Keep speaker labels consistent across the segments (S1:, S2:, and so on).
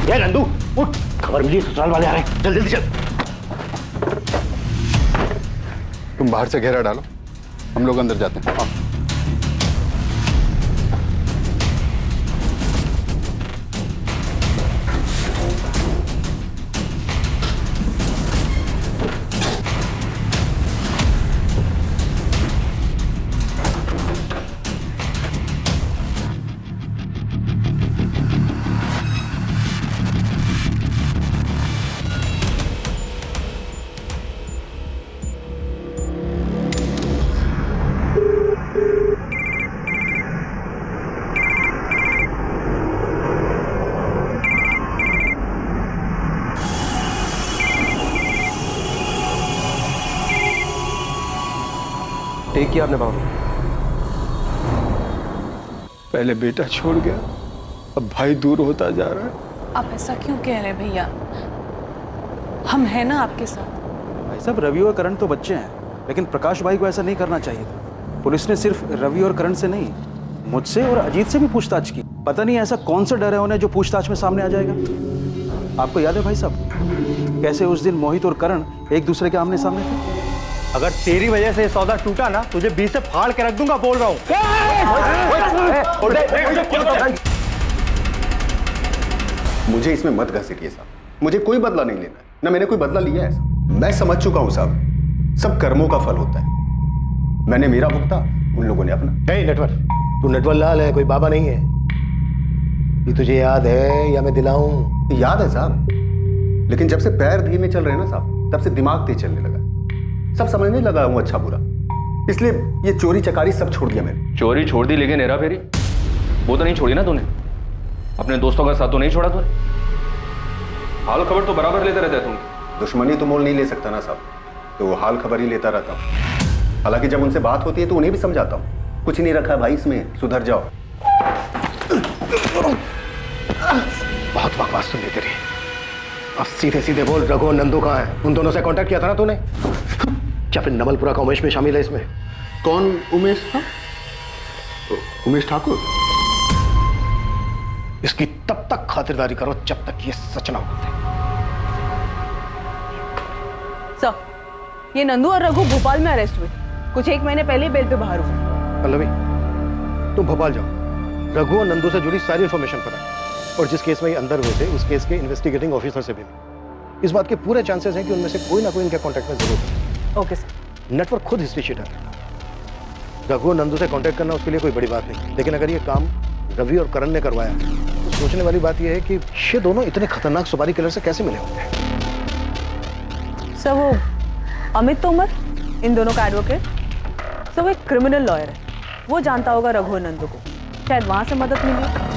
S1: ये नंदू उठ, खबर मिली ससुराल वाले आ रहे हैं, चल जल्दी चल।
S2: तुम बाहर से घेरा डालो, हम लोग अंदर जाते हैं।
S3: टेक किया आपने बाबू?
S4: पहले बेटा छोड़ गया, अब भाई दूर होता जा रहा है।
S5: आप ऐसा क्यों कह रहे हैं भैया? हम हैं ना आपके साथ।
S3: भाई साहब, रवि और करण तो बच्चे हैं, लेकिन प्रकाश भाई को ऐसा नहीं करना चाहिए था। पुलिस ने सिर्फ रवि और करण से नहीं, मुझसे और अजीत से भी पूछताछ की। पता नहीं ऐसा कौन सा डर है उन्हें जो पूछताछ में सामने आ जाएगा। आपको याद है भाई साहब, कैसे उस दिन मोहित और करण एक दूसरे के आमने सामने थे?
S1: अगर तेरी वजह से ये सौदा टूटा ना, तुझे बीच से फाड़ के रख दूंगा, बोल रहा हूँ।
S2: मुझे इसमें मत घसीटिए साहब, मुझे कोई बदला नहीं लेना है, ना मैंने कोई बदला लिया है साहब। मैं समझ चुका हूं साहब, सब कर्मों का फल होता है। मैंने मेरा भुगता, उन लोगों ने अपना।
S1: नटवर, तू नटवर लाल है, कोई बाबा नहीं है। ये तुझे याद है या मैं दिलाऊं?
S2: याद है साहब, लेकिन जब से पैर धीमे चल रहे हैं ना साहब, तब से दिमाग तेज चलने लगा, सब समझने लगा हूं अच्छा बुरा। इसलिए ये चोरी चकारी सब छोड़ दिया मैंने।
S6: चोरी छोड़ दी, लेकिन हेरा फेरी वो तो नहीं छोड़ी ना तूने। अपने दोस्तों का साथ तो नहीं छोड़ा तूने। हाल खबर तो बराबर लेते रहते तुम।
S2: दुश्मनी तो मोल नहीं ले सकता ना साहब, तो हाल खबर ही लेता रहता हूँ। हालांकि जब उनसे बात होती है तो उन्हें भी समझाता हूँ, कुछ नहीं रखा भाई इसमें, सुधर जाओ।
S1: बहुत बकवास सुन लेते रहे। अब सीधे सीधे बोल, रघु और नंदू कहाँ है? उन दोनों से कांटेक्ट किया था ना तूने? क्या फिर नमलपुरा का उमेश में शामिल है इसमें?
S2: कौन उमेश था? उमेश ठाकुर?
S1: इसकी तब तक खातिरदारी करो जब तक ये सच ना होते।
S5: सर, ये नंदू और रघु भोपाल में अरेस्ट हुए, कुछ 1 महीने पहले बेल पे बाहर हुए।
S1: पल्लवी, तुम भोपाल जाओ, रघु और नंदू से जुड़ी सारी इंफॉर्मेशन पता है, और जिस केस में ये अंदर हुए थे उस केस के इन्वेस्टिगेटिंग ऑफिसर से भी मिलो। इस बात के पूरे चांसेस हैं कि उनमें से कोई ना कोई इनके कांटेक्ट में जरूर है।
S5: Okay sir.
S1: नेटवर्क खुद हिस्ट्री शीटर है। रघु और नंदू से कांटेक्ट करना उसके लिए कोई बड़ी बात नहीं, लेकिन अगर ये काम रवि और करण ने करवाया तो सोचने वाली बात यह है कि ये दोनों इतने खतरनाक सुपारी किलर से कैसे मिले होंगे।
S5: सर, वो अमित तोमर, इन दोनों का एडवोकेट, सर वो एक क्रिमिनल लॉयर है, वो जानता होगा रघु और नंदू को, शायद वहां से मदद मिली।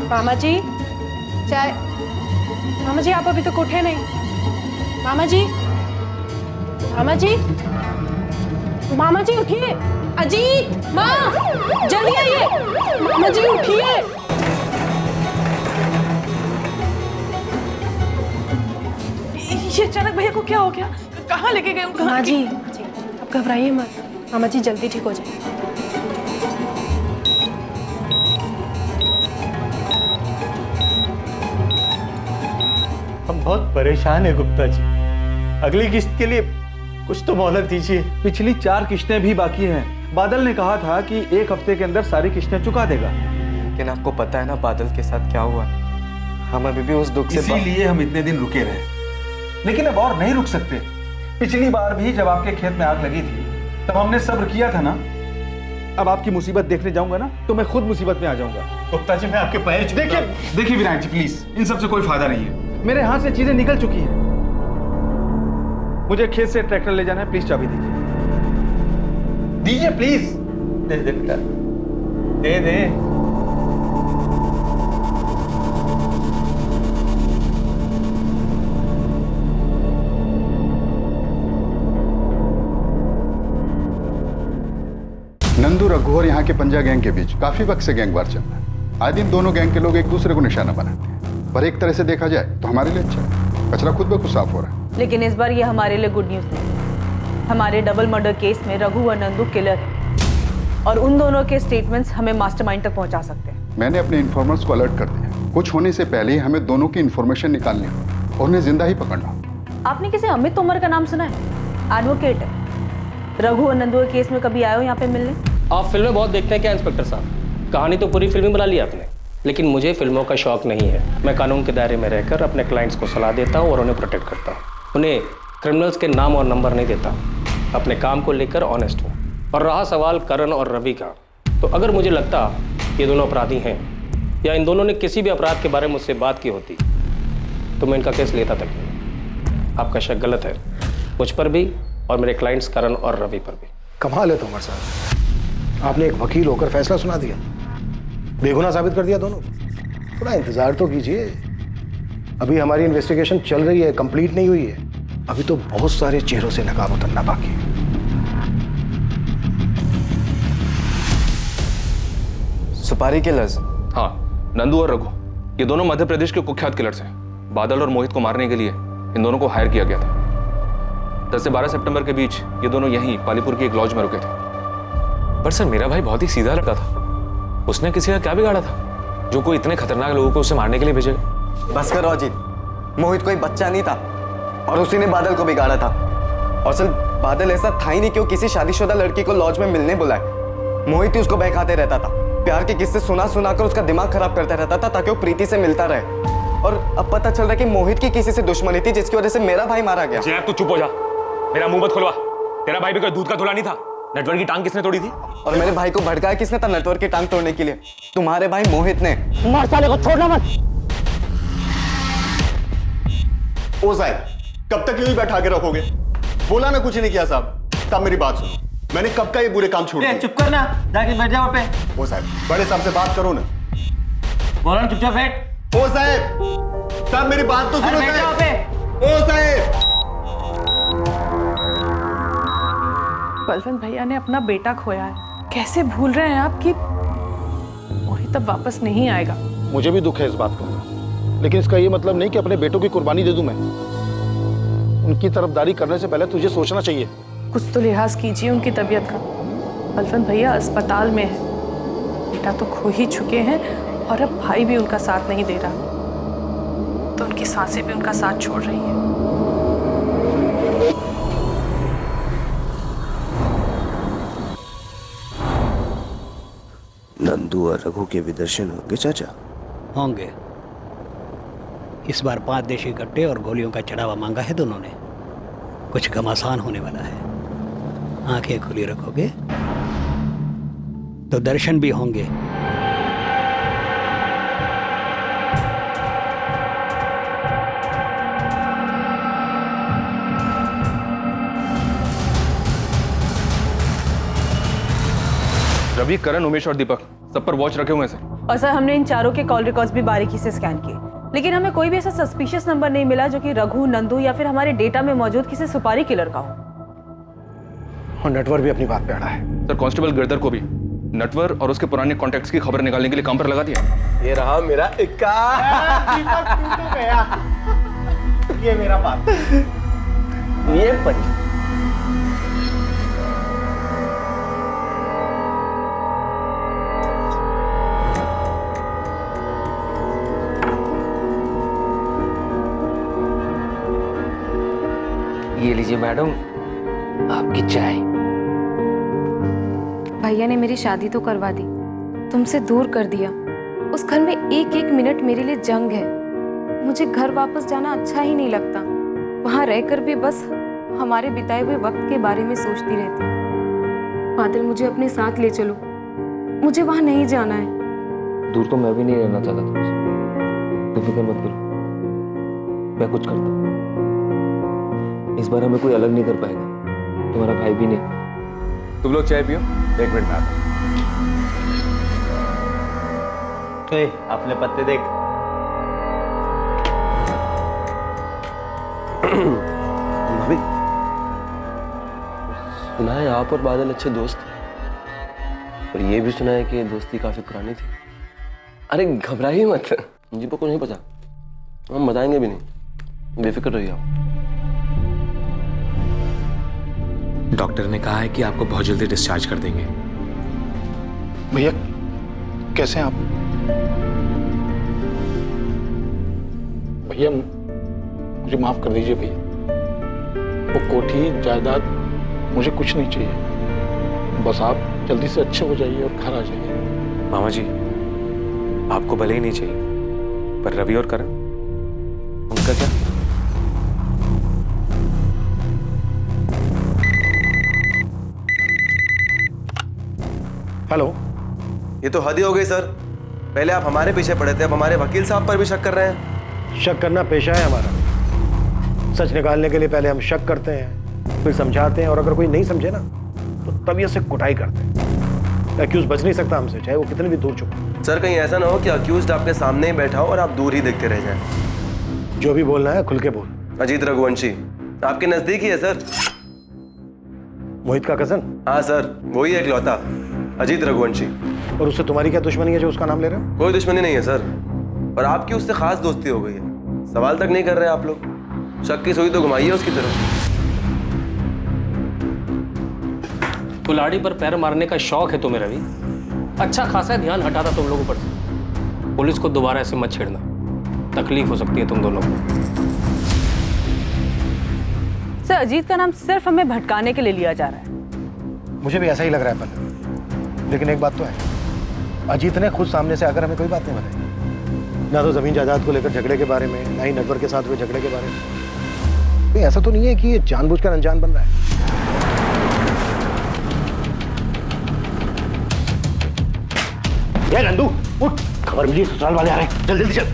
S7: मामा जी, चाय। मामा जी, आप अभी तक उठे नहीं। मामा जी, मामा जी, मामा जी उठिए। अजीत, माँ, जल्दी आइए। मामा जी उठिए।
S5: ये अचानक भैया को क्या हो गया? कहाँ लेके गए?
S7: माँ जी, आप घबराइए मत, मामा जी जल्दी ठीक हो जाए।
S1: हम बहुत परेशान है गुप्ता जी, अगली किस्त के लिए कुछ तो मोहलत दीजिए।
S3: पिछली 4 किस्तें भी बाकी हैं। बादल ने कहा था कि 1 हफ्ते के अंदर सारी किस्तें चुका देगा।
S8: लेकिन आपको पता है ना बादल के साथ क्या हुआ? हम अभी भी उस दुख से
S3: इसीलिए हम इतने दिन रुके रहे, लेकिन अब और नहीं रुक सकते। पिछली बार भी जब आपके खेत में आग लगी थी तब हमने सब्र किया था ना। अब आपकी मुसीबत देखने जाऊंगा ना तो मैं खुद मुसीबत में आ जाऊंगा।
S1: गुप्ता जी, मैं आपके पैर छूता हूं।
S3: देखिए विनायक जी, प्लीज, इन सब से कोई फायदा नहीं है। मेरे हाथ से चीजें निकल चुकी हैं। मुझे खेत से ट्रैक्टर ले जाना है, प्लीज चाबी दीजिए प्लीज।
S1: दे दे बेटा, दे दे।
S2: नंदू, रघु और यहाँ के पंजा गैंग के बीच काफी वक्त से गैंग वार चल रहा है। आए दिन दोनों गैंग के लोग एक दूसरे को निशाना बनाते हैं, पर एक तरह से देखा जाए तो हमारे लिए अच्छा है, कचरा खुद ब खुद साफ हो रहा है।
S5: लेकिन इस बार ये हमारे लिए गुड न्यूज नहीं। हमारे डबल मर्डर केस में रघु और नंदू किलर है और उन दोनों के स्टेटमेंट्स हमें मास्टरमाइंड तक पहुंचा सकते हैं।
S9: मैंने अपने इन्फॉर्मर्स को अलर्ट कर दिया। कुछ होने से पहले ही हमें दोनों की इन्फॉर्मेशन निकालनी है और उन्हें जिंदा ही पकड़ना।
S5: आपने किसी अमित तोमर का नाम सुना है? एडवोकेट है। रघु और नंदू के केस में कभी आए हो यहाँ पे मिलने?
S10: आप फिल्में बहुत देखते हैं क्या इंस्पेक्टर साहब? कहानी तो पूरी फिल्म बना ली आपने, लेकिन मुझे फिल्मों का शौक नहीं है। मैं कानून के दायरे में रहकर अपने क्लाइंट्स को सलाह देता हूँ और उन्हें प्रोटेक्ट करता हूँ। उन्हें क्रिमिनल्स के नाम और नंबर नहीं देता। अपने काम को लेकर ऑनेस्ट हूँ। और रहा सवाल करण और रवि का, तो अगर मुझे लगता ये दोनों अपराधी हैं या इन दोनों ने किसी भी अपराध के बारे में मुझसे बात की होती तो मैं इनका केस लेता तक नहीं। आपका शक गलत है, मुझ पर भी और मेरे क्लाइंट्स करण और रवि पर भी।
S1: कमाल है तोमर साहब, आपने एक वकील होकर फैसला सुना दिया, बेगुनाह साबित कर दिया दोनों। थोड़ा इंतजार तो कीजिए, अभी हमारी इन्वेस्टिगेशन चल रही है, कंप्लीट नहीं हुई है। अभी तो बहुत सारे चेहरों से नकाब उतरना बाकी है।
S8: सुपारी किलर्स?
S6: हाँ, नंदू और रघु ये दोनों मध्य प्रदेश के कुख्यात किलर्स हैं। बादल और मोहित को मारने के लिए इन दोनों को हायर किया गया था। 10 से 12 सितंबर के बीच ये दोनों यहीं पालीपुर की एक लॉज में रुके थे।
S11: पर सर मेरा भाई बहुत ही सीधा लड़का था। उसने किसी का क्या बिगाड़ा था जो कोई इतने खतरनाक लोगों को उसे मारने के लिए भेजेगा?
S8: बस करो अजीत, मोहित कोई बच्चा नहीं था और उसी ने बादल को बिगाड़ा था। और सर बादल ऐसा था ही नहीं कि वो किसी शादीशुदा लड़की को लॉज में मिलने बुलाए। मोहित ही उसको बहकाते रहता था, प्यार के किस्से सुना कर उसका दिमाग खराब करता रहता था ताकि वो प्रीति से मिलता रहे। और अब पता चल रहा है कि मोहित की किसी से दुश्मनी थी जिसकी वजह से मेरा भाई मारा गया।
S11: जय तू चुप हो जा, मेरा मुंह मत खुलवा। तेरा भाई भी कोई दूध का धुला नहीं था। नेटवर्क की टांग किसने तोड़ी थी?
S8: और मेरे भाई को भड़काया किसने था नेटवर्क की टांग तोड़ने के लिए? तुम्हारे भाई मोहित ने।
S10: मार साले को, छोड़ना मत।
S2: ओ साहब, कब तक यूं ही बैठा के रखोगे? बोला ना कुछ नहीं किया साहब। साहब मेरी बात सुनो, मैंने कब का ये बुरे काम छोड़ दिए?
S10: चुप करना, जाके बैठ जाओ पे।
S2: ओ साहब, बड़े साहब से बात करो ना।
S10: बोला ना चुपचाप बैठ।
S2: ओ साहब मेरी बात तो सुनो साहब। ओ साहब,
S7: बलवंत भैया ने अपना बेटा खोया है। कैसे भूल रहे हैं आप कि मोहित अब वापस नहीं आएगा?
S1: मुझे भी दुख है इस बात का, लेकिन इसका ये मतलब नहीं कि अपने बेटों की कुर्बानी दे दूं मैं। उनकी तरफदारी करने से पहले तुझे सोचना चाहिए।
S7: कुछ तो लिहाज कीजिए उनकी तबीयत का। बलवंत भैया अस्पताल में है, बेटा तो खो ही चुके हैं और अब भाई भी उनका साथ नहीं दे रहा, तो उनकी सांसें भी उनका साथ छोड़ रही हैं।
S12: नंदू और रघु के भी दर्शन होंगे चाचा?
S13: होंगे। इस बार 5 देशी कट्टे और गोलियों का चढ़ावा मांगा है दोनों ने। कुछ घमासान होने वाला है। आंखें खुली रखोगे तो दर्शन भी होंगे।
S6: रवि, करण, उमेश और दीपक सब पर वॉच रखे हुए हैं सर।
S5: और सर हमने इन चारों के कॉल रिकॉर्ड्स भी बारीकी से स्कैन किए, लेकिन हमें कोई भी ऐसा सस्पिशियस नंबर नहीं मिला जो कि रघु, नंदू या फिर हमारे डेटा में मौजूद किसी सुपारी किलर का हो।
S1: और नटवर भी अपनी बात पे अड़ा है।
S6: सर कांस्टेबल गिरधर को भी नटवर और उसके पुराने कॉन्टैक्ट्स की खबर निकालने के लिए काम पर लगा दिया।
S4: ये रहा मेरा इक्का। ये मेरा बात।
S10: ये पंच ये लीजिए मैडम आपकी चाय।
S14: भैया ने मेरी शादी तो करवा दी, तुमसे दूर कर दिया। उस घर में एक एक मिनट मेरे लिए जंग है। मुझे घर वापस जाना अच्छा ही नहीं लगता। वहां रहकर भी बस हमारे बिताए हुए वक्त के बारे में सोचती रहती हूँ। बादल, मुझे अपने साथ ले चलो, मुझे वहां नहीं जाना है।
S10: दूर तो मैं भी नहीं रहना चाहता तुमसे, तो फिक्र मत करो, मैं कुछ करता हूँ। इस बार हमें कोई अलग नहीं कर पाएगा, तुम्हारा भाई भी नहीं।
S2: तुम लोग चाय पियो, 1 मिनट में आता।
S10: अपने पत्ते देख।
S12: भाभी,
S10: सुना है आप और बादल अच्छे दोस्त हैं, और ये भी सुना है कि दोस्ती काफी पुरानी थी। अरे घबराइए मत, मुझे को नहीं पता, हम बताएंगे भी नहीं, बेफिक्र रहिए आप।
S11: डॉक्टर ने कहा है कि आपको बहुत जल्दी डिस्चार्ज कर देंगे।
S3: भैया कैसे हैं आप? भैया मुझे माफ कर दीजिए भैया, वो कोठी जायदाद मुझे कुछ नहीं चाहिए, बस आप जल्दी से अच्छे हो जाइए और घर आ जाइए।
S11: मामा जी, आपको भले ही नहीं चाहिए, पर रवि और करण, उनका क्या?
S1: हेलो।
S15: ये तो हद ही हो गई सर, पहले आप हमारे पीछे पड़े थे, अब हमारे वकील साहब पर भी शक कर रहे हैं।
S1: शक करना पेशा है हमारा। सच निकालने के लिए पहले हम शक करते हैं, फिर समझाते हैं, और अगर कोई नहीं समझे ना तो तभी से कुटाई करते हैं। अक्यूज बच नहीं सकता हमसे, चाहे वो कितने भी दूर छुपा।
S15: सर कहीं ऐसा ना हो कि अक्यूज्ड आपके सामने ही बैठा हो और आप दूर ही देखते रह जाएं।
S1: जो भी बोलना है खुल के बोल।
S15: अजीत रघुवंशी आपके नजदीक ही है सर।
S1: मोहित का कजन?
S15: हाँ सर, वही एक लौता अजीत रघुवंशी।
S1: और उससे तुम्हारी क्या दुश्मनी है जो उसका नाम ले रहे हो?
S15: कोई दुश्मनी नहीं है सर, पर आपकी उससे खास दोस्ती हो गई है। सवाल तक नहीं कर रहे आप लोग, शक की सुई तो घुमाइए उसकी तरफ।
S10: कुल्हाड़ी पर पैर मारने का शौक है तुम्हें रवि? अच्छा खासा ध्यान हटाता तुम लोगों पर से। पुलिस को दोबारा ऐसे मत छेड़ना, तकलीफ हो सकती है तुम दोनों को।
S5: सर, अजीत का नाम सिर्फ हमें भटकाने के लिए लिया जा रहा है।
S1: मुझे भी ऐसा ही लग रहा है पहले, लेकिन एक बात तो है, अजीत ने खुद सामने से आकर हमें कोई बात नहीं बताई। ना तो जमीन जायदाद को लेकर झगड़े के बारे में, ना ही नटवर के साथ हुए झगड़े के बारे में। ऐसा तो नहीं है कि ये जानबूझकर अनजान बन रहा है। ये नंदू उठ, खबर मिली ससुराल वाले आ रहे हैं, जल्दी चल।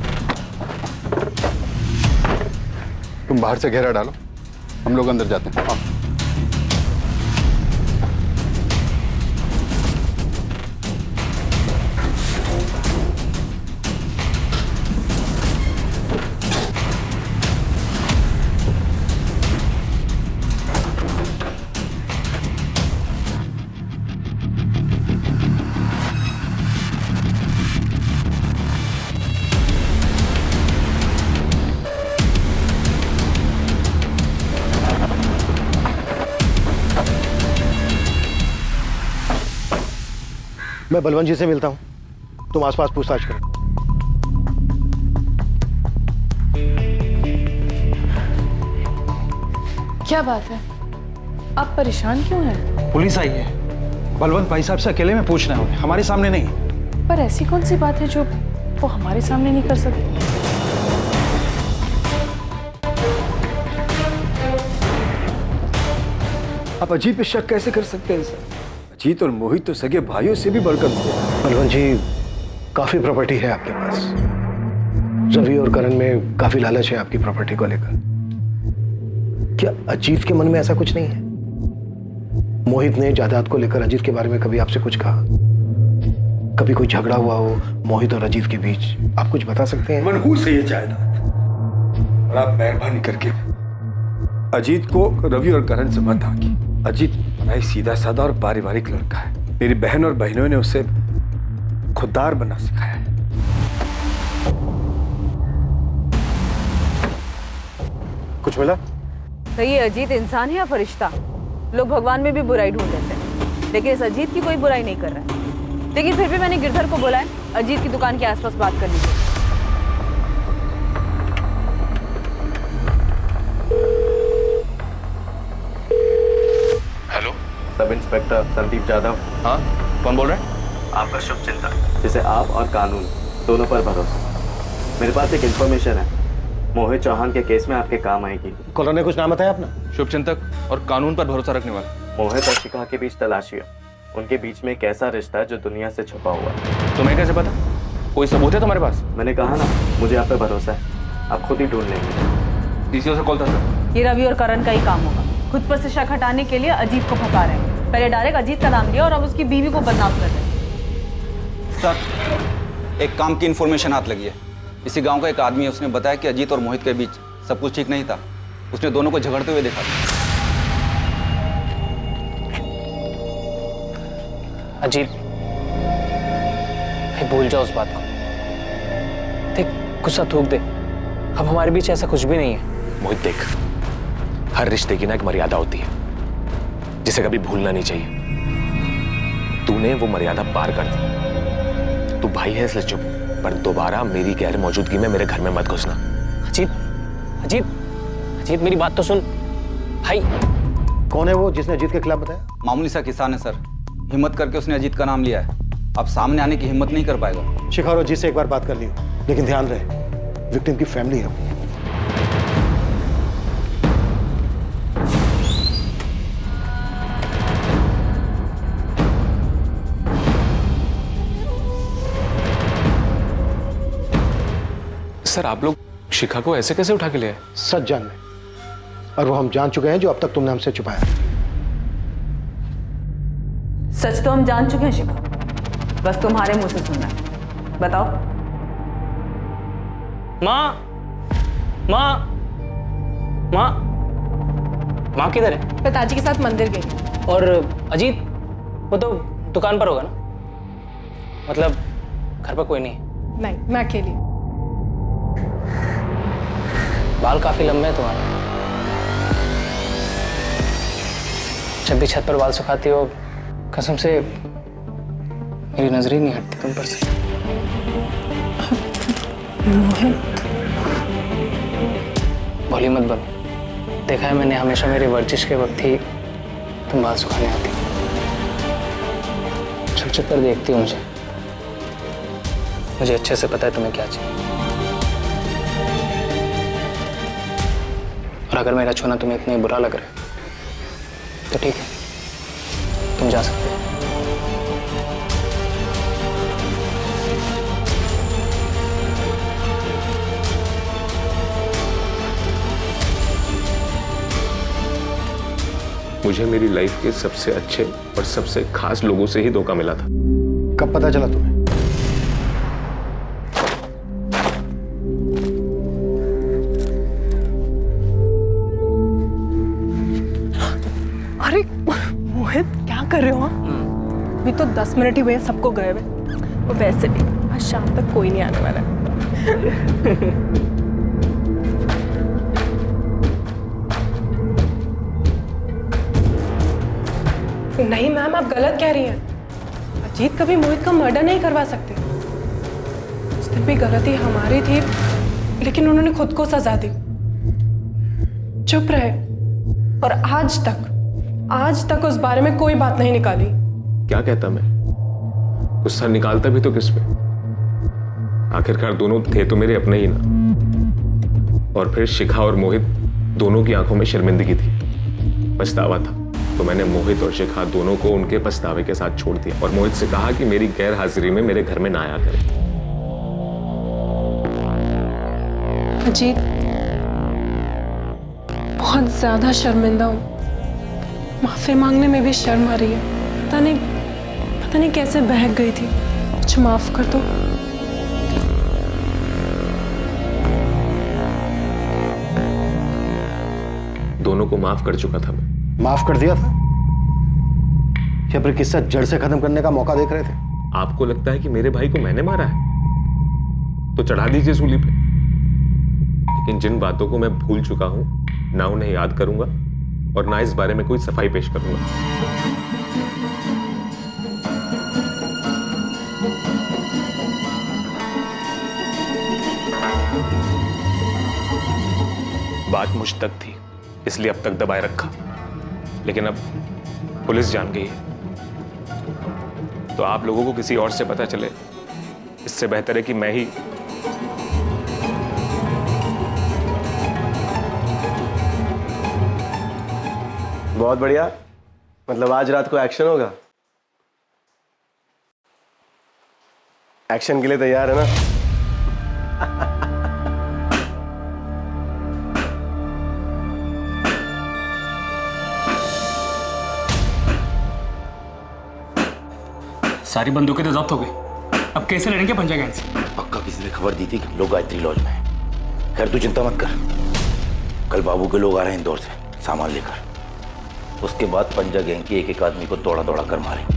S9: तुम बाहर से घेरा डालो, हम लोग अंदर जाते हैं।
S1: मैं बलवंत जी से मिलता हूं, तुम आसपास पूछताछ करो।
S16: क्या बात है, आप परेशान क्यों हैं?
S3: पुलिस आई है, बलवंत भाई साहब से अकेले में पूछना है, हमारे सामने नहीं।
S16: पर ऐसी कौन सी बात है जो वो हमारे सामने नहीं कर सकते?
S4: आप अजीत पे शक कैसे कर सकते हैं सर? अजीत और मोहित तो सगे भाइयों से भी बढ़कर थे।
S1: बलवंत जी, काफी प्रॉपर्टी है आपके पास। रवि और करण में काफी लालच है आपकी प्रॉपर्टी को लेकर। क्या अजीत के मन में ऐसा कुछ नहीं है? मोहित ने जायदाद को लेकर अजीत के बारे में कभी आपसे कुछ कहा? कभी कोई झगड़ा हुआ हो मोहित और अजीत के बीच? आप कुछ बता सकते हैं?
S4: मनहूस है ये जायदाद, और आप मेहरबानी करके अजीत को रवि और करण से मत आकी। अजीत बड़ा ही सीधा साधा और पारिवारिक लड़का है। मेरी बहन और बहनों ने उसे खुददार बनना सिखाया है।
S1: कुछ मिला?
S5: तो ये अजीत इंसान है या फरिश्ता? लोग भगवान में भी बुराई ढूंढ लेते हैं, लेकिन इस अजीत की कोई बुराई नहीं कर रहा है। लेकिन फिर भी मैंने गिरधर को बोला है अजीत की दुकान के आसपास बात कर लीजिए।
S6: Hello,
S8: sub inspector Sandeep Yadav.
S6: हाँ, कौन बोल रहे हैं?
S8: आपका शुभ चिंतक, जिसे आप और कानून दोनों पर भरोसा। मेरे पास एक इंफॉर्मेशन है, मोहित चौहान के केस में आपके काम आएगी।
S1: कॉलर ने कुछ नाम बताया अपना?
S6: शुभ चिंतक और कानून पर भरोसा रखने वाला।
S8: मोहित और शिखा के बीच तलाशी है, उनके बीच में एक ऐसा रिश्ता है जो दुनिया से छुपा हुआ है।
S6: तुम्हें कैसे पता? कोई सबूत है तुम्हारे पास?
S8: मैंने कहा ना, मुझे आप पे भरोसा है, आप खुद ही ढूंढ लेंगे।
S6: डीसीओ से कॉल था सर।
S5: ये रवि और करण का ही काम होगा, खुद पर से शक हटाने के लिए अजीत को फंसा रहे हैं। पहले डायरेक्ट अजीत का नाम लिया और अब उसकी बीवी को बदनाम कर रहे हैं।
S17: सर, एक काम की इन्फॉर्मेशन हाथ लगी है। इसी गांव का एक आदमी है, उसने बताया कि अजीत और मोहित के बीच सब कुछ ठीक नहीं था। उसने दोनों को झगड़ते हुए देखा।
S10: अजीत, भूल जाओ उस बात को। देख, गुस्सा थूक दे, अब हमारे बीच ऐसा कुछ भी नहीं है।
S11: मोहित देख, हर रिश्ते की ना एक मर्यादा होती है। जिसे कभी भूलना नहीं चाहिए। तूने वो मर्यादा पार कर दी। तू भाई है इसलिए चुप, पर दोबारा मेरी गैर मौजूदगी में मेरे घर में मत घुसना।
S10: अजीत, अजीत, अजीत मेरी बात तो सुन भाई।
S1: कौन है वो जिसने अजीत के खिलाफ बताया?
S17: मामूली सा किसान है सर, हिम्मत करके उसने अजीत का नाम लिया है। अब सामने आने की हिम्मत नहीं कर पाएगा।
S1: शिखा और अजीत से एक बार बात कर लियो, लेकिन ध्यान रहे विक्टिम की फैमिली है वो।
S11: सर आप लोग शिखा को ऐसे कैसे उठा के ले आए?
S1: सच जानने, और वो हम जान चुके हैं जो अब तक तुमने हमसे छुपाया।
S5: सच तो हम जान चुके हैं शिखा, बस तुम्हारे मुंह से सुनना है। बताओ।
S10: माँ, माँ, माँ, माँ किधर है?
S7: पिताजी के साथ मंदिर गई।
S10: और अजीत वो तो दुकान पर होगा ना, मतलब घर पर कोई नहीं?
S7: नहीं, मैं अकेली।
S10: बाल काफी लंबे हैं तुम्हारे। जब भी छत पर बाल सुखाती हो, कसम से मेरी नजर ही नहीं हटती तुम पर से।
S7: मोहित,
S10: भोली मत बनो। देखा है मैंने, हमेशा मेरी वर्जिश के वक्त ही तुम बाल सुखाने आती। छुप छुप कर देखती हो मुझे अच्छे से पता है तुम्हें क्या चाहिए। और अगर मेरा छूना तुम्हें इतना ही बुरा लग रहा है तो ठीक है, तुम जा सकते हो।
S11: मुझे मेरी लाइफ के सबसे अच्छे और सबसे खास लोगों से ही धोखा मिला था।
S1: कब पता चला तुम्हें?
S7: अरे मोहित, क्या कर रहे हो आप? अभी तो 10 मिनट ही हुए हैं, सबको गए हुए। और वैसे भी आज शाम तक कोई नहीं आने वाला है। नहीं मैम, आप गलत कह रही हैं। अजीत कभी मोहित का मर्डर नहीं करवा सकते। उस दिन भी गलती हमारी थी, लेकिन उन्होंने खुद को सजा दी। चुप रहे, और आज तक उस बारे में कोई बात नहीं निकाली।
S11: क्या कहता मैं? गुस्सा निकालता भी तो किस पे? आखिरकार दोनों थे तो मेरे अपने ही ना। और फिर शिखा और मोहित दोनों की आंखों में शर्मिंदगी थी, पछतावा था। तो मैंने मोहित और शिखा दोनों को उनके पछतावे के साथ छोड़ दिया और मोहित से कहा कि मेरी गैर हाजिरी में मेरे घर में ना आया करे।
S7: अजीत, बहुत ज्यादा शर्मिंदा हूँ। माफी मांगने में भी शर्म आ रही है। पता नहीं कैसे बहक गई थी। कुछ माफ कर दो।
S11: दोनों को माफ कर चुका था मैं।
S1: माफ कर दिया था या फिर किस्सा जड़ से खत्म करने का मौका देख रहे थे?
S11: आपको लगता है कि मेरे भाई को मैंने मारा है तो चढ़ा दीजिए सूली पे, लेकिन जिन बातों को मैं भूल चुका हूं ना उन्हें याद करूंगा और ना इस बारे में कोई सफाई पेश करूंगा। बात मुझ तक थी इसलिए अब तक दबाए रखा, लेकिन अब पुलिस जान गई है तो आप लोगों को किसी और से पता चले, इससे बेहतर है कि मैं ही।
S15: बहुत बढ़िया, मतलब आज रात को एक्शन होगा। एक्शन के लिए तैयार है ना?
S18: सारी बंदूकें तो जब्त हो गई, अब कैसे लड़ेंगे पंजा गैंग से?
S19: पक्का किसी ने खबर दी थी कि हम लोग गायत्री लॉज में हैं। खैर तू चिंता मत कर, कल बाबू के लोग आ रहे हैं इंदौर से सामान लेकर। उसके बाद पंजा गैंग के एक आदमी को दौड़ा दौड़ा कर मारेंगे।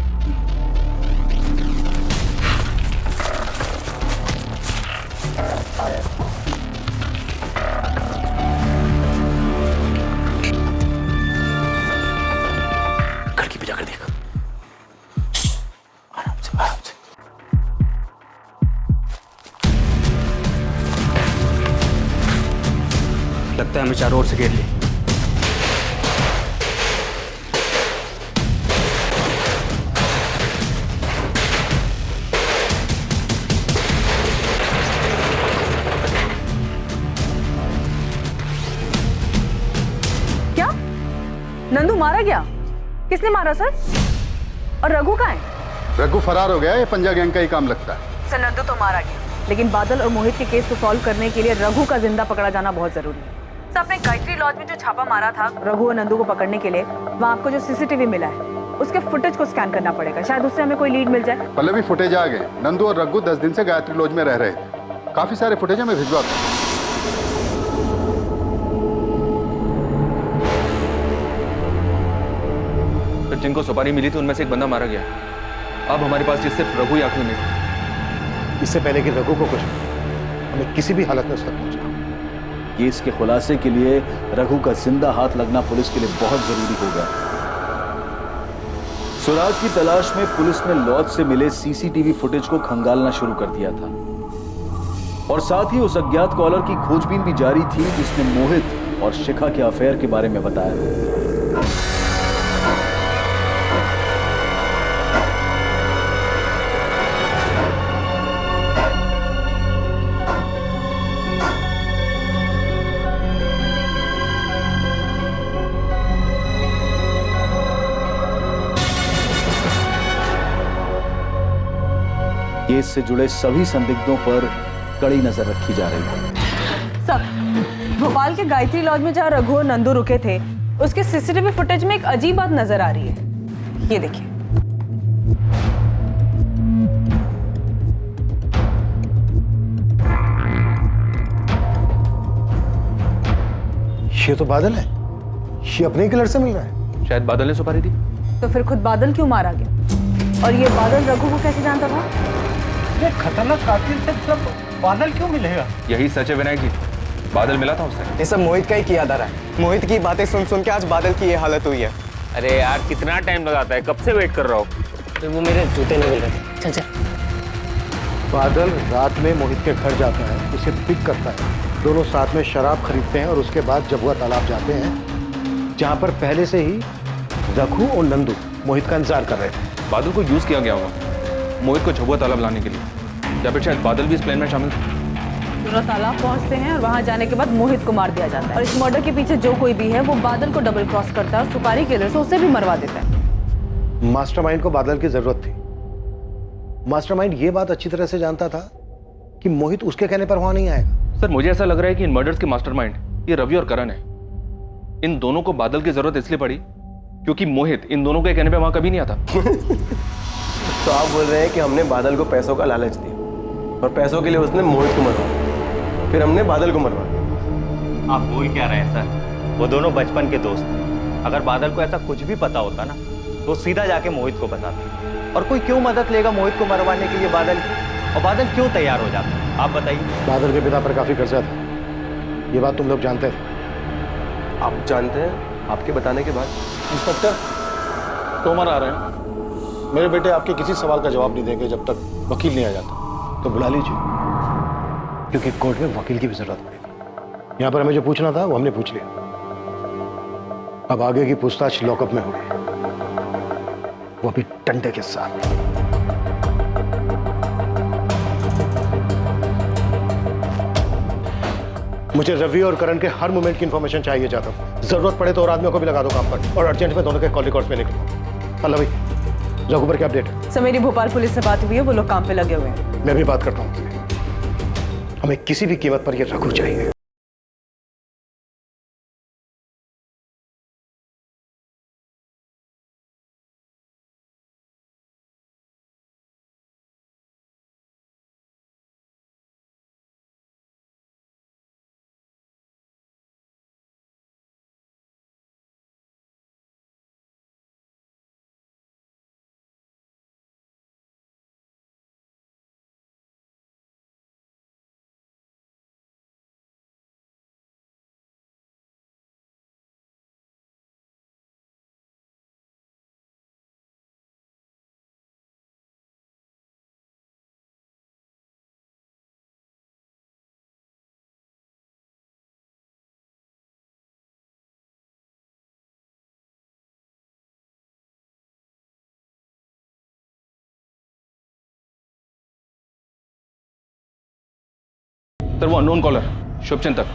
S18: लगता है हमें चारों ओर से घेर लिया।
S5: क्या नंदू मारा गया? किसने मारा सर? और रघु कहाँ है?
S9: रघु फरार हो गया, ये पंजा गैंग का ही काम लगता है।
S5: सर नंदू तो मारा गया, लेकिन बादल और मोहित के केस को सॉल्व करने के लिए रघु का जिंदा पकड़ा जाना बहुत जरूरी है। सर आपने गायत्री लॉज में जो छापा मारा था रघु और नंदू को पकड़ने के लिए, वहाँ आपको जो सीसीटीवी मिला है उसके फुटेज को स्कैन करना पड़ेगा, शायद उससे हमें कोई लीड मिल जाए।
S9: पहले भी फुटेज आ गए। नंदू और रघु 10 दिन से गायत्री लॉज में रह रहे थे। काफी सारे फुटेज हमें भिजवा दो।
S6: फिर जिनको सुपारी मिली थी उनमें से एक बंदा मारा गया। अब हमारे पास ये सिर्फ रघु ही आखिरी में था।
S1: इससे पहले कि रघु को कुछ हमें किसी भी हालत में उस तक पहुंचना।
S20: केस के खुलासे के लिए रघु का जिंदा हाथ लगना पुलिस के लिए बहुत जरूरी होगा। सुराग की तलाश में पुलिस ने लॉज से मिले सीसीटीवी फुटेज को खंगालना शुरू कर दिया था और साथ ही उस अज्ञात कॉलर की खोजबीन भी जारी थी जिसने मोहित और शिखा के अफेयर के बारे में बताया। केस से जुड़े सभी संदिग्धों पर कड़ी नजर रखी जा रही है।
S5: सर भोपाल के गायत्री लॉज में जहाँ रघु और नंदू रुके थे उसके सीसीटीवी फुटेज में एक अजीब बात नजर आ रही है। ये देखिए।
S1: ये तो बादल है, ये अपने ही किलर से मिल रहा है।
S6: शायद बादल ने सुपारी दी।
S5: तो फिर खुद बादल क्यों मारा गया? और ये बादल रघु को कैसे जानता था?
S13: ये खतरनाक कातिल से तब बादल क्यों मिलेगा?
S6: यही सच है विनायक जी, बादल मिला था उससे।
S8: ये सब मोहित का ही किया जा रहा है। मोहित की बातें सुन सुन के आज बादल की ये हालत हुई है।
S11: अरे यार कितना टाइम लगाता है, कब से वेट कर रहा हूँ।
S10: वो मेरे जूते नहीं मिल रहे थे। चल चल।
S1: बादल रात में मोहित के घर जाता है, उसे पिक करता है, दोनों साथ में शराब खरीदते हैं और उसके बाद जबुआ तालाब जाते हैं जहाँ पर पहले से ही रघु और नंदू मोहित का इंतजार कर रहे थे।
S6: बादल को यूज किया गया होगा मोहित को झबुआ तालाब लाने के लिए, या फिर शायद बादल भी इस प्लान में शामिल थे।
S5: दोनों तालाब पहुंचते हैं और वहां जाने के बाद मोहित को मार दिया जाता है और इस मर्डर के पीछे जो कोई भी है वो बादल को डबल क्रॉस करता है और सुपारी किलर से उसे भी मरवा देता है।
S1: मास्टरमाइंड को बादल की जरूरत थी। मास्टरमाइंड ये बात अच्छी तरह से जानता था कि मोहित उसके कहने पर वहां नहीं आएगा।
S6: सर मुझे ऐसा लग रहा है कि इन मर्डर्स के मास्टरमाइंड ये रवि और करण है। इन दोनों को बादल की जरूरत इसलिए पड़ी क्योंकि मोहित इन दोनों के कहने पे वहां कभी नहीं आता।
S15: तो आप बोल रहे हैं कि हमने बादल को पैसों का लालच दिया और पैसों के लिए उसने मोहित को मरवा, फिर हमने बादल को मरवा दिया।
S21: आप बोल क्या रहे हैं सर? वो दोनों बचपन के दोस्त हैं। अगर बादल को ऐसा कुछ भी पता होता ना तो सीधा जाके मोहित को बताते। और कोई क्यों मदद लेगा मोहित को मरवाने के लिए बादल की? और बादल क्यों तैयार हो जाता? आप बताइए।
S1: बादल के पिता पर काफी कर्जा था, ये बात तुम लोग जानते थे।
S15: आप जानते हैं आपके बताने के बाद?
S22: इंस्पेक्टर तोमर आ रहे हैं। मेरे बेटे आपके किसी सवाल का जवाब नहीं देंगे जब तक वकील नहीं आ जाता।
S1: तो बुला लीजिए, क्योंकि कोर्ट में वकील की भी जरूरत पड़ेगी। यहाँ पर हमें जो पूछना था वो हमने पूछ लिया। अब आगे की पूछताछ लॉकअप में होगी, वो भी डंडे के साथ। मुझे रवि और करण के हर मोमेंट की इंफॉर्मेशन चाहिए जाता हूँ। जरूरत पड़े तो और आदमियों को भी लगा दो काम पर, और अर्जेंट में दोनों के कॉल रिकॉर्ड्स में लिख लो। पल्लवी, रघु पर क्या अपडेट है?
S5: सर मेरी भोपाल पुलिस से बात हुई है, वो लोग काम पे लगे हुए हैं।
S1: मैं भी बात करता हूँ। हमें किसी भी कीमत पर ये रघु चाहिए।
S6: सर वो अननोन कॉलर शुभचिंतक,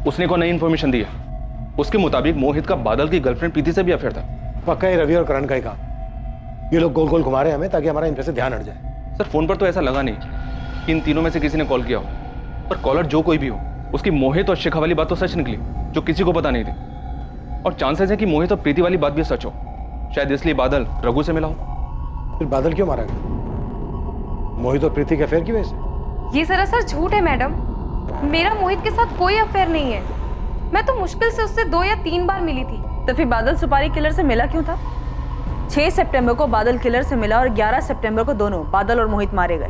S6: उसने को नई इन्फॉर्मेशन दी है। उसके मुताबिक मोहित का बादल की गर्लफ्रेंड प्रीति से भी अफेयर था।
S1: पक्का है रवि और करण का ही काम। ये लोग गोल गोल घुमा रहे हैं हमें ताकि हमारा इन पे से ध्यान हट जाए।
S6: सर फोन पर तो ऐसा लगा नहीं कि इन तीनों में से किसी ने कॉल किया हो, पर कॉलर जो कोई भी हो उसकी मोहित और शिखा वाली बात तो सच निकली, जो किसी को पता नहीं थी। और चांसेस है कि मोहित और प्रीति वाली बात भी सच हो, शायद इसलिए बादल रघु से मिला हो।
S1: फिर बादल क्यों मारा गया? मोहित और प्रीति के अफेयर की वजह से?
S2: ये सरासर झूठ है मैडम। मेरा मोहित के साथ कोई अफेयर नहीं है। मैं तो मुश्किल से उससे 2 या 3 बार मिली थी।
S5: तो फिर बादल सुपारी किलर से मिला क्यों था? 6 सितंबर को बादल किलर से मिला और 11 सितंबर को दोनों बादल और मोहित मारे गए।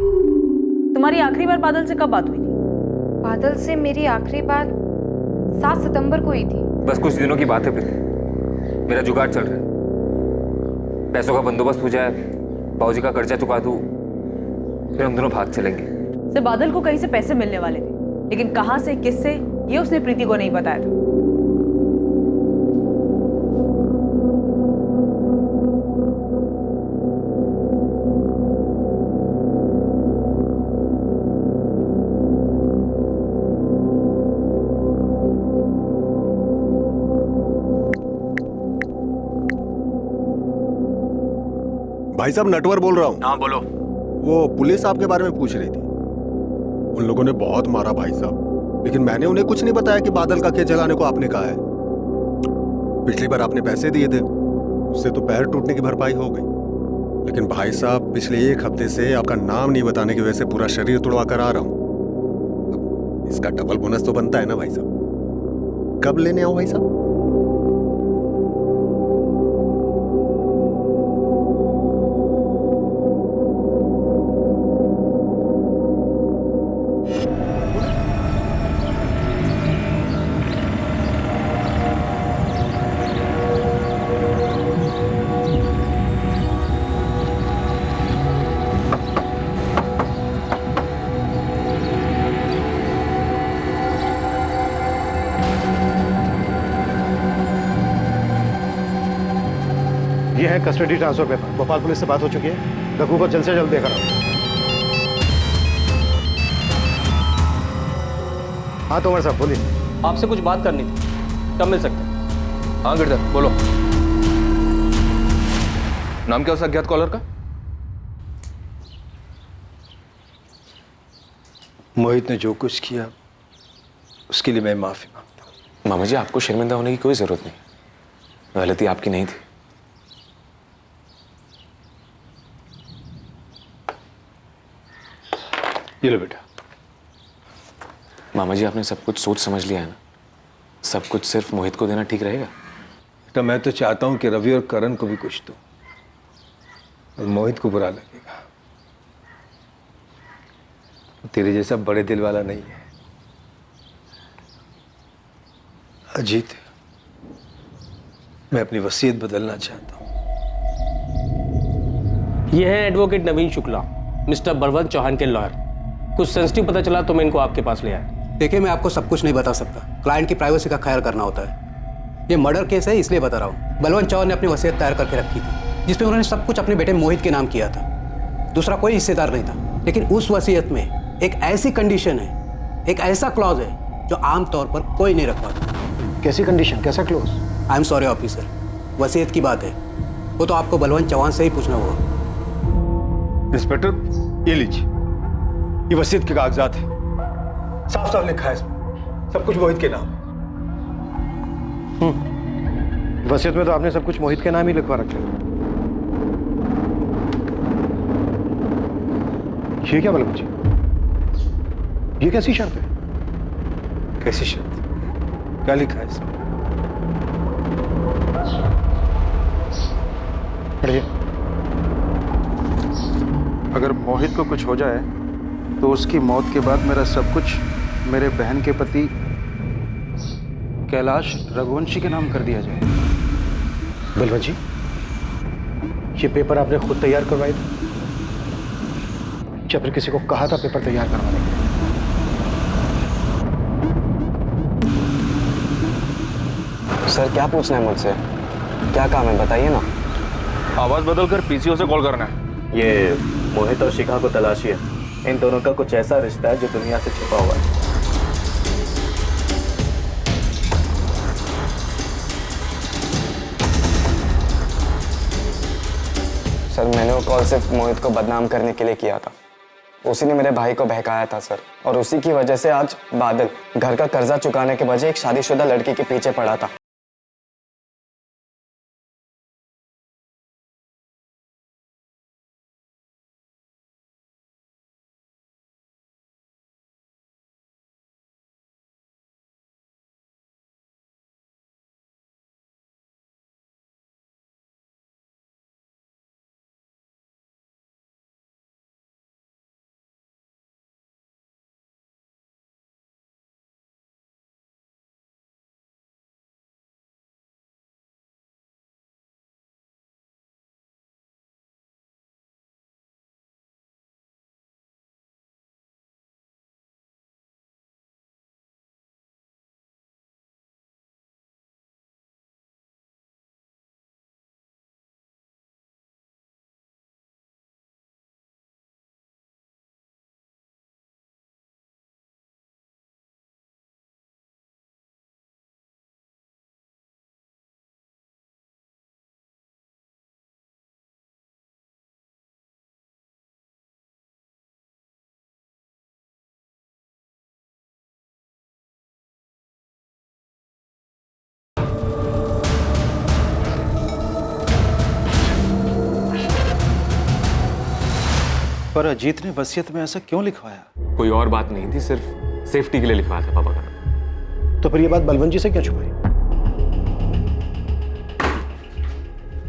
S5: तुम्हारी आखिरी बार बादल से कब बात हुई थी?
S2: बादल से मेरी आखिरी बात 7 सितंबर को हुई थी।
S11: बस कुछ दिनों की बात है प्रीति, मेरा जुगाड़ चल रहा है। पैसों का बंदोबस्त हो जाए, बाबूजी का कर्जा चुका दूं, फिर हम दोनों भाग चलेंगे।
S5: से बादल को कहीं से पैसे मिलने वाले थे, लेकिन कहां से किससे ये उसने प्रीति को नहीं बताया था।
S14: भाई साहब नटवर बोल रहा हूँ।
S23: हाँ बोलो।
S14: वो पुलिस आपके बारे में पूछ रही थी। उन लोगों ने बहुत मारा भाई साहब, लेकिन मैंने उन्हें कुछ नहीं बताया कि बादल का खेत जलाने को आपने कहा है। पिछली बार आपने पैसे दिए थे, उससे तो पैर टूटने की भरपाई हो गई। लेकिन भाई साहब पिछले 1 हफ्ते से आपका नाम नहीं बताने की वजह से पूरा शरीर तोड़वा कर आ रहा हूँ। इसका डबल बोनस तो बनता है ना भाई साहब। कब लेने आओ भाई साहब?
S1: ये है custody transfer paper. Bhopal police से बात हो चुकी है, रघु को जल्द से जल्द देकर आओ। हाँ तोमर साहब बोलिए।
S10: आपसे कुछ बात करनी थी, कब मिल सकते हैं?
S6: हाँ गिरधर बोलो। नाम क्या उस अज्ञात कॉलर का?
S4: मोहित ने जो कुछ किया उसके लिए मैं माफी मांगता हूँ।
S11: मामा जी आपको शर्मिंदा होने की कोई जरूरत नहीं, गलती आपकी नहीं थी।
S4: ये लो बेटा।
S11: मामा जी आपने सब कुछ सोच समझ लिया है ना? सब कुछ सिर्फ मोहित को देना ठीक रहेगा?
S4: बेटा मैं तो चाहता हूं कि रवि और करण को भी कुछ दो, और मोहित को बुरा लगेगा। वो तेरे जैसा बड़े दिल वाला नहीं है। अजीत, मैं अपनी वसीयत बदलना चाहता हूं।
S10: ये है एडवोकेट नवीन शुक्ला, मिस्टर बलवंत चौहान के लॉयर। कुछ सेंसिटिव पता चला तो मैं इनको आपके पास ले आया।
S13: देखिए मैं आपको सब कुछ नहीं बता सकता, क्लाइंट की प्राइवेसी का ख्याल करना होता है। ये मर्डर केस है इसलिए बता रहा हूँ। बलवंत चौहान ने अपनी वसीयत तैयार करके रखी थी, जिसमें उन्होंने सब कुछ अपने बेटे मोहित के नाम किया था। दूसरा कोई हिस्सेदार नहीं था, लेकिन उस वसीयत में एक ऐसी कंडीशन है, एक ऐसा क्लॉज है जो आमतौर पर कोई नहीं रखवाता।
S1: कैसी कंडीशन, कैसा clause?
S13: I am sorry officer, वसीयत की बात है, वो तो आपको बलवंत चौहान से ही पूछना होगा।
S4: इंस्पेक्टर ये लीजिए, ये वसीयत के कागजात है। साफ साफ लिखा है इसमें सब कुछ मोहित के नाम।
S1: वसीयत में तो आपने सब कुछ मोहित के नाम ही लिखवा रखे। ये क्या बलवंत जी, ये कैसी शर्त है?
S4: कैसी शर्त? क्या लिखा है इसमें?
S1: पढ़िए।
S3: अगर मोहित को कुछ हो जाए तो उसकी मौत के बाद मेरा सब कुछ मेरे बहन के पति कैलाश रघुवंशी के नाम कर दिया जाए।
S1: बलवंत जी, ये पेपर आपने खुद तैयार करवाए थे या फिर किसी को कहा था पेपर तैयार करवाने के लिए?
S8: सर क्या पूछना है मुझसे? क्या काम है बताइए ना।
S6: आवाज बदलकर पीसीओ से कॉल करना है।
S15: ये मोहित और शिखा को तलाशी है। इन दोनों का कुछ ऐसा रिश्ता है जो दुनिया से छिपा हुआ है।
S8: वो कॉल सिर्फ मोहित को बदनाम करने के लिए किया था। उसी ने मेरे भाई को बहकाया था सर, और उसी की वजह से आज बादल घर का कर्जा चुकाने के बजाय एक शादीशुदा लड़की के पीछे पड़ा था।
S3: पर अजीत ने वसीयत में ऐसा क्यों लिखवाया?
S11: कोई और बात नहीं थी, सिर्फ सेफ्टी के लिए लिखवाया था पापा का।
S1: तो फिर ये बात बलवंत जी से क्यों छुपाई?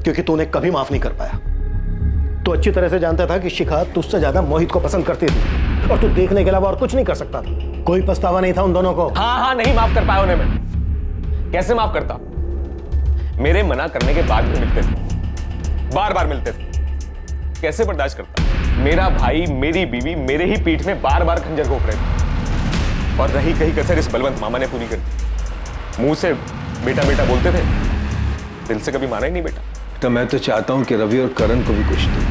S1: क्योंकि तूने कभी माफ नहीं कर पाया। तू अच्छी तरह से जानता था कि शिखा तुझसे ज्यादा मोहित को पसंद करती थी, और तू देखने के अलावा और कुछ नहीं कर सकता था। कोई पछतावा नहीं था उन दोनों को।
S11: हाँ, नहीं माफ कर पाया उन्हें मैं। कैसे माफ करता? मेरे मना करने के बाद भी मिलते थे, बार बार मिलते थे। कैसे बर्दाश्त करता? मेरा भाई, मेरी बीवी मेरे ही पीठ में बार बार खंजर घोंप रहे थे, और रही कहीं कसर इस बलवंत मामा ने पूरी कर दी। मुंह से बेटा बेटा बोलते थे, दिल से कभी माना ही नहीं बेटा।
S4: तो मैं तो चाहता हूं कि रवि और करण को भी कुछ दो,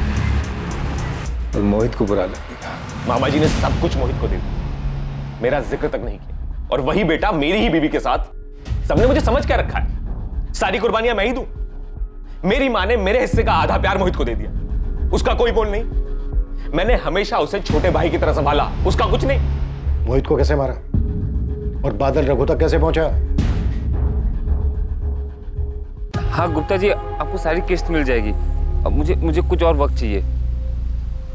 S4: और मोहित को बुरा लगेगा।
S11: मामा जी ने सब कुछ मोहित को दे दिया, मेरा जिक्र तक नहीं किया। और वही बेटा मेरी ही बीवी के साथ। सबने मुझे समझ क्या रखा है? सारी कुर्बानियां मैं ही दूं। मेरी मां ने मेरे हिस्से का आधा प्यार मोहित को दे दिया, उसका कोई बोल नहीं। मैंने हमेशा उसे छोटे भाई की तरह संभाला, उसका कुछ नहीं।
S1: मोहित को कैसे मारा और बादल रघु तक कैसे पहुंचा?
S12: हाँ गुप्ता जी, आपको सारी किस्त मिल जाएगी। अब मुझे कुछ और वक्त चाहिए।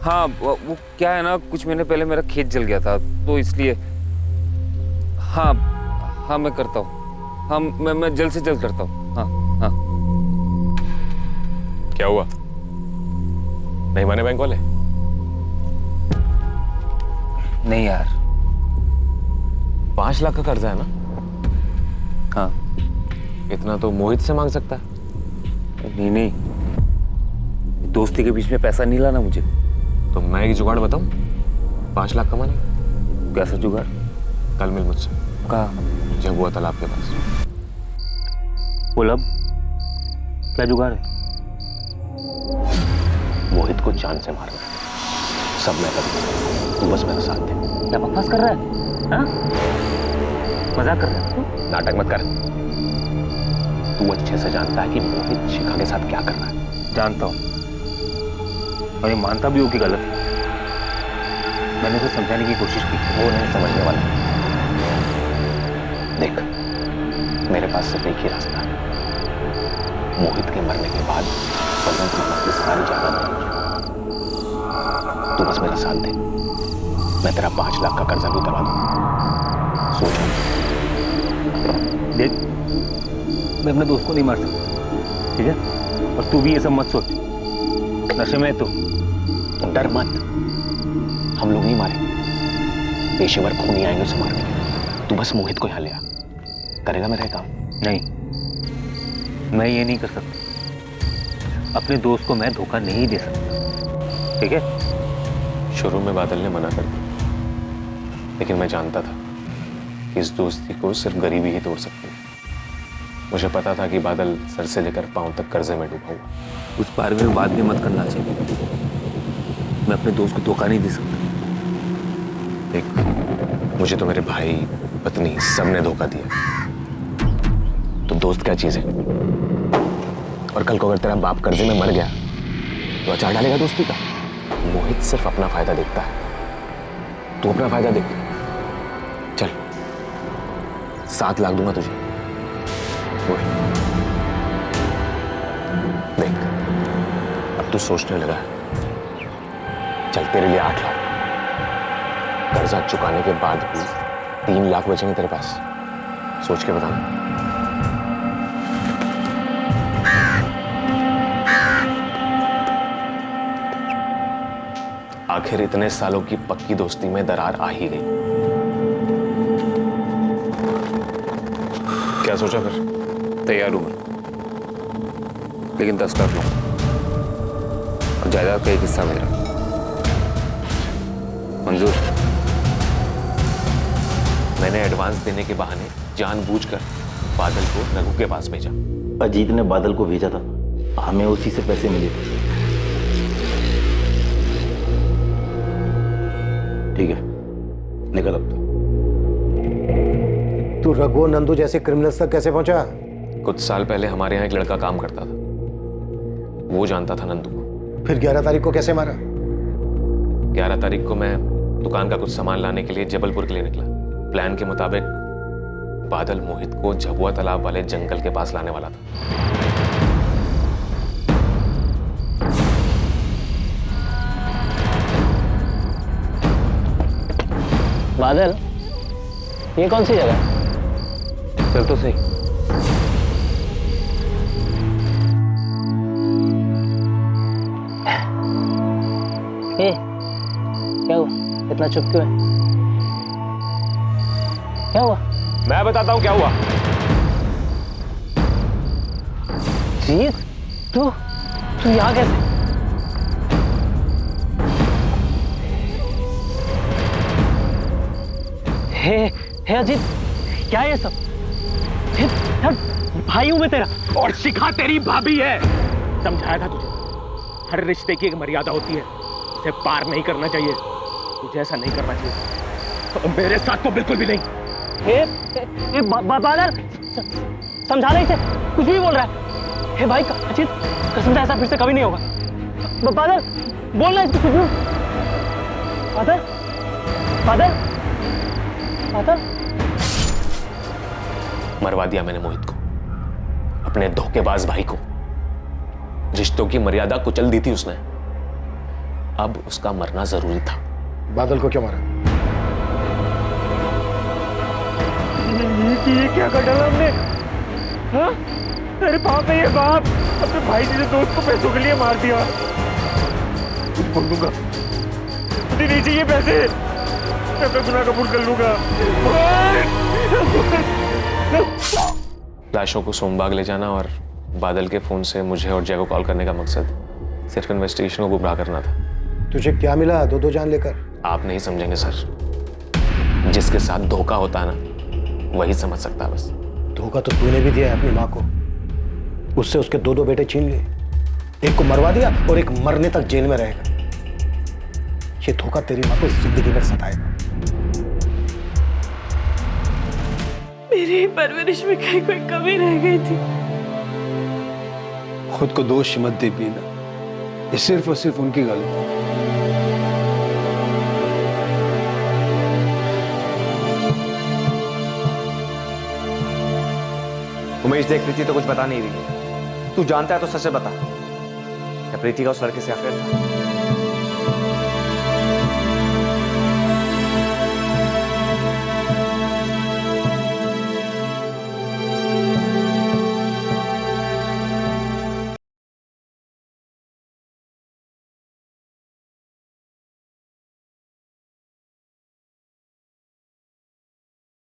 S12: हाँ वो क्या है ना, कुछ महीने पहले मेरा खेत जल गया था, तो इसलिए। हाँ मैं करता हूँ। हाँ मैं जल्द से जल्द करता हूँ। हाँ।
S11: क्या हुआ? नहीं माने बैंक वाले?
S12: नहीं यार।
S11: 5 लाख का कर्जा है ना?
S12: हाँ।
S11: इतना तो मोहित से मांग सकता है।
S12: नहीं, दोस्ती के बीच में पैसा नहीं लाना मुझे।
S11: तो मैं एक जुगाड़ बताऊं? 5 लाख कमाने।
S12: कैसा जुगाड़?
S11: कल मिल मुझसे।
S12: कहाँ?
S11: जगुआ तालाब के पास।
S12: बोल अब क्या जुगाड़ है?
S11: मोहित को जान से मारना है। सब मैं करूंगा, तू बस मेरा साथ दे।
S12: क्या बकवास कर रहा है? हाँ? मजाक कर रहा है?
S11: नाटक मत कर। तू अच्छे से जानता है कि मोहित शिखा के साथ क्या कर रहा है।
S12: जानता हूं, और ये मानता भी हूं कि गलत है। मैंने उसे समझाने की कोशिश की।
S11: वो नहीं समझने वाला। देख, मेरे पास सिर्फ एक ही रास्ता है। मोहित के मरने के बाद बलवंत मामा की सारी जायदाद दे मुझे। तू बस मेरा साथ दे, मैं तेरा 5 लाख का कर्जा भी उतरवा दूंगा। सोच।
S12: देख, मैं अपने दोस्त को नहीं मार सकता, ठीक है? और तू भी ये सब मत सोच। नशे में तो
S11: डर मत, हम लोग नहीं मारेंगे। पेशेवर खूनी आएंगे उसे मारने के। तू बस मोहित को यहाँ ले आ। करेगा मेरा काम?
S12: नहीं, मैं ये नहीं कर सकता। अपने दोस्त को मैं धोखा नहीं दे सकता, ठीक है?
S11: शुरू में बादल ने मना कर दिया, लेकिन मैं जानता था कि इस दोस्ती को सिर्फ गरीबी ही तोड़ सकती है। मुझे पता था कि बादल सर से लेकर पांव तक कर्जे में डूबा हुआ।
S12: उस बारे में बात भी मत करना चाहिए। मैं अपने दोस्त को धोखा नहीं दे सकता।
S11: देख, मुझे तो मेरे भाई, पत्नी सबने धोखा दिया, तो दोस्त क्या चीज है? और कल को अगर तेरा बाप कर्जे में मर गया तो अचार डालेगा दोस्ती का। मोहित सिर्फ अपना फायदा देखता है, तू अपना फायदा देख। चल 7 लाख दूंगा तुझे। मोहित देख, अब तू सोचने लगा है। चल तेरे लिए 8 लाख, कर्जा चुकाने के बाद भी 3 लाख बचेंगे तेरे पास। सोच के बताना। आखिर इतने सालों की पक्की दोस्ती में दरार आ ही गई। क्या सोचा फिर?
S12: तैयार हूं मैं, लेकिन 10 लाख लूंगा और जायदाद का एक हिस्सा मेरा। मंजूर?
S11: मैंने एडवांस देने के बहाने जानबूझकर बादल को रघु के पास भेजा।
S19: अजीत ने बादल को भेजा था, हमें उसी से पैसे मिले थे। ठीक है, निकल अब
S1: तू रघु और नंदू जैसे क्रिमिनल्स तक कैसे पहुंचा?
S11: कुछ साल पहले हमारे यहाँ एक लड़का काम करता था, वो जानता था नंदू को।
S1: फिर 11 तारीख को कैसे मारा?
S11: 11 तारीख को मैं दुकान का कुछ सामान लाने के लिए जबलपुर के लिए निकला। प्लान के मुताबिक बादल मोहित को झबुआ तालाब वाले जंगल के पास लाने वाला था।
S10: बादल, ये कौन सी जगह?
S11: चल तो सही।
S10: क्या हुआ? इतना चुप क्यों है? क्या हुआ?
S11: मैं बताता हूँ क्या हुआ।
S10: जीत, तू यहाँ कैसे? हे अजीत, क्या है ये सब? भाई हूं मैं तेरा।
S18: और शिखा तेरी भाभी है। समझाया था तुझे, हर रिश्ते की एक मर्यादा होती है, उसे पार नहीं करना चाहिए। तुझे ऐसा नहीं करना चाहिए, और मेरे साथ तो बिल्कुल भी नहीं।
S10: बादल, समझा नहीं से कुछ भी बोल रहा है। हे भाई अजीत, कसम से ऐसा फिर से कभी नहीं होगा। बादल, बोलना इसको कुछ भी। बादल, बादल, बादल।
S11: मरवा दिया मैंने मोहित को, अपने धोखेबाज भाई को। रिश्तों की मर्यादा कुचल दी थी उसने, अब उसका मरना जरूरी था।
S1: बादल को क्यों मारा?
S18: ये क्या कर डाला हमने? हाँ? अरे बाप है ये बाप, अपने भाई जी दोस्त को पैसों के लिए मार दिया। कुछ बोल दूंगा, मुझे नहीं चाहिए पैसे, मैं अपना गुनाह कबूल कर लूंगा।
S11: लाशों को सोमबाग ले जाना और बादल के फोन से मुझे और जय को कॉल करने का मकसद सिर्फ इन्वेस्टिगेशन को गुमराह करना था।
S1: तुझे क्या मिला 2-2 जान लेकर?
S11: आप नहीं समझेंगे सर, जिसके साथ धोखा होता है ना, वही समझ सकता है बस।
S1: धोखा तो तूने भी दिया है अपनी माँ को, उससे उसके 2-2 बेटे छीन लिए। एक को मरवा दिया और एक मरने तक जेल में रहेगा। ये धोखा तेरी माँ को जिंदगी में सताएगा।
S7: मेरी परवरिश में कहीं कोई कमी रह गई थी।
S4: खुद को दोष मत दे पीना, ये सिर्फ और सिर्फ उनकी गलती।
S16: उमेश देख, प्रीति तो कुछ बता नहीं रही है। तू जानता है तो सच से बता, क्या प्रीति का उस लड़के से अफेयर था?